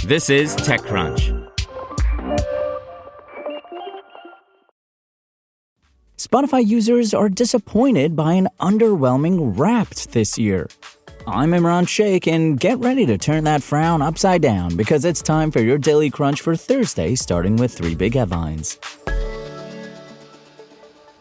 This is TechCrunch. Spotify users are disappointed by an underwhelming Wrapped this year. I'm Imran Sheikh, and get ready to turn that frown upside down because it's time for your Daily Crunch for Thursday, starting with 3 big headlines.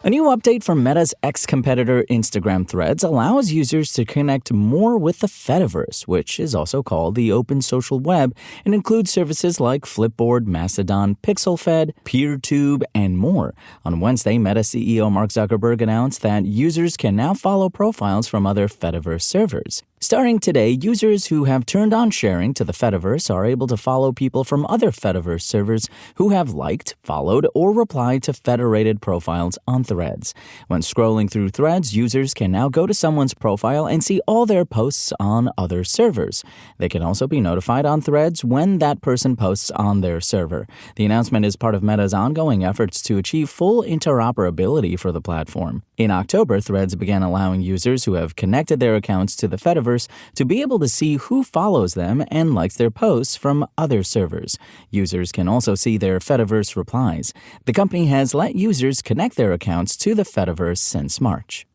A new update from Meta's ex-competitor Instagram Threads allows users to connect more with the Fediverse, which is also called the open social web, and includes services like Flipboard, Mastodon, PixelFed, PeerTube, and more. On Wednesday, Meta CEO Mark Zuckerberg announced that users can now follow profiles from other Fediverse servers. Starting today, users who have turned on sharing to the Fediverse are able to follow people from other Fediverse servers who have liked, followed, or replied to federated profiles on Threads. When scrolling through Threads, users can now go to someone's profile and see all their posts on other servers. They can also be notified on Threads when that person posts on their server. The announcement is part of Meta's ongoing efforts to achieve full interoperability for the platform. In October, Threads began allowing users who have connected their accounts to the Fediverse to be able to see who follows them and likes their posts from other servers. Users can also see their Fediverse replies. The company has let users connect their accounts to the Fediverse since March.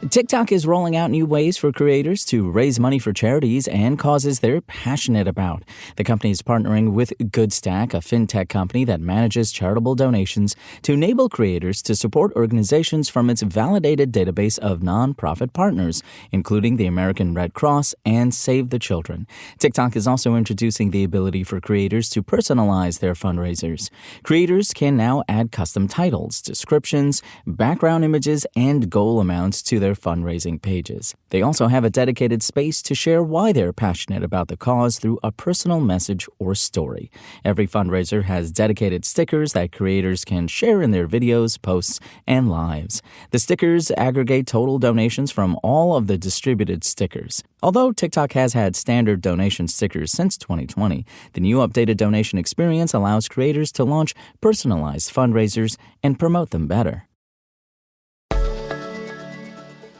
TikTok is rolling out new ways for creators to raise money for charities and causes they're passionate about. The company is partnering with Goodstack, a fintech company that manages charitable donations, to enable creators to support organizations from its validated database of nonprofit partners, including the American Red Cross and Save the Children. TikTok is also introducing the ability for creators to personalize their fundraisers. Creators can now add custom titles, descriptions, background images, and goal amounts to their fundraising pages. They also have a dedicated space to share why they're passionate about the cause through a personal message or story. Every fundraiser has dedicated stickers that creators can share in their videos, posts, and lives. The stickers aggregate total donations from all of the distributed stickers. Although TikTok has had standard donation stickers since 2020, the new updated donation experience allows creators to launch personalized fundraisers and promote them better.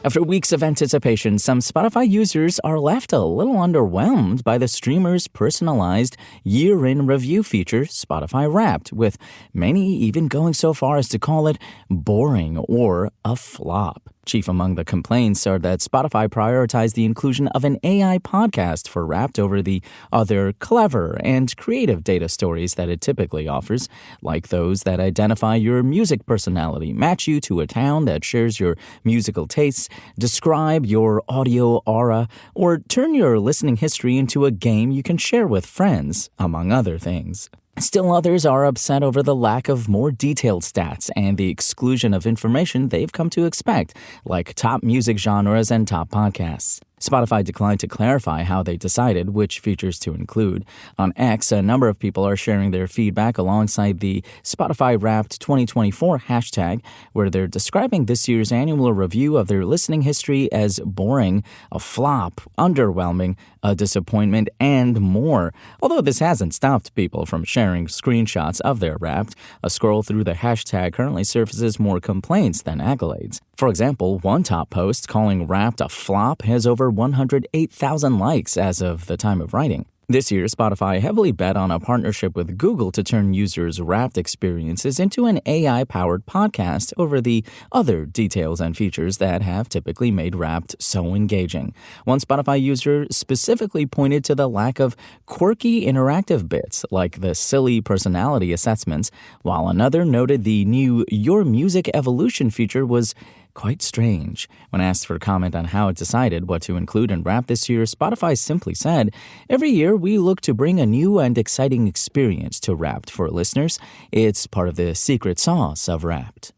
After weeks of anticipation, some Spotify users are left a little underwhelmed by the streamer's personalized year-in review feature, Spotify Wrapped, with many even going so far as to call it boring or a flop. Chief among the complaints are that Spotify prioritized the inclusion of an AI podcast for Wrapped over the other clever and creative data stories that it typically offers, like those that identify your music personality, match you to a town that shares your musical tastes, describe your audio aura, or turn your listening history into a game you can share with friends, among other things. Still others are upset over the lack of more detailed stats and the exclusion of information they've come to expect, like top music genres and top podcasts. Spotify declined to clarify how they decided which features to include. On X, a number of people are sharing their feedback alongside the Spotify Wrapped 2024 hashtag, where they're describing this year's annual review of their listening history as boring, a flop, underwhelming, a disappointment, and more. Although this hasn't stopped people from sharing screenshots of their Wrapped, a scroll through the hashtag currently surfaces more complaints than accolades. For example, one top post calling Wrapped a flop has over 108,000 likes as of the time of writing. This year, Spotify heavily bet on a partnership with Google to turn users' Wrapped experiences into an AI-powered podcast over the other details and features that have typically made Wrapped so engaging. One Spotify user specifically pointed to the lack of quirky interactive bits like the silly personality assessments, while another noted the new Your Music Evolution feature was quite strange. When asked for comment on how it decided what to include in Wrapped this year, Spotify simply said, "Every year we look to bring a new and exciting experience to Wrapped for listeners. It's part of the secret sauce of Wrapped."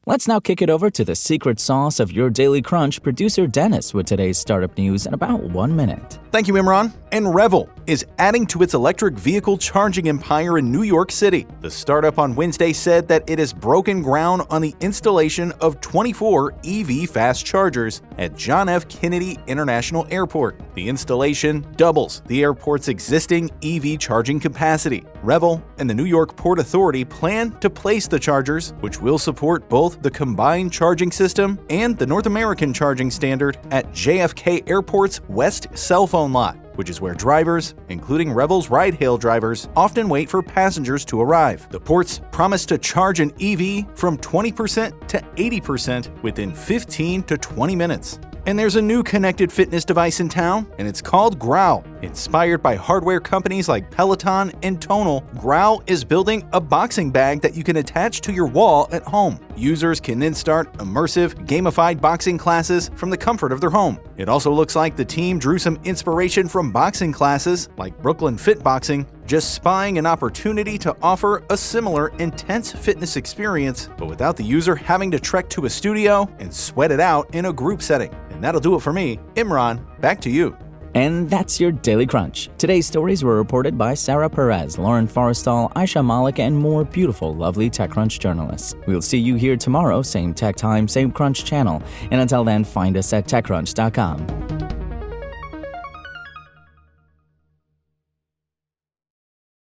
Let's now kick it over to the secret sauce of your Daily Crunch, producer Dennis, with today's startup news in about 1 minute. Thank you, Imran. And Revel is adding to its electric vehicle charging empire in New York City. The startup on Wednesday said that it has broken ground on the installation of 24 EV fast chargers at John F. Kennedy International Airport. The installation doubles the airport's existing EV charging capacity. Revel and the New York Port Authority plan to place the chargers, which will support both the combined charging system and the North American charging standard, at JFK Airport's West cell phone lot. which is where drivers, including Revel's ride-hail drivers, often wait for passengers to arrive. The ports promise to charge an EV from 20% to 80% within 15 to 20 minutes. And there's a new connected fitness device in town, and it's called Growl. Inspired by hardware companies like Peloton and Tonal, Growl is building a boxing bag that you can attach to your wall at home. Users can then start immersive, gamified boxing classes from the comfort of their home. It also looks like the team drew some inspiration from boxing classes like Brooklyn Fit Boxing, just spying an opportunity to offer a similar intense fitness experience, but without the user having to trek to a studio and sweat it out in a group setting. And that'll do it for me. Imran, back to you. And that's your Daily Crunch. Today's stories were reported by Sarah Perez, Lauren Forrestal, Aisha Malik, and more beautiful, lovely TechCrunch journalists. We'll see you here tomorrow, same tech time, same Crunch channel. And until then, find us at techcrunch.com.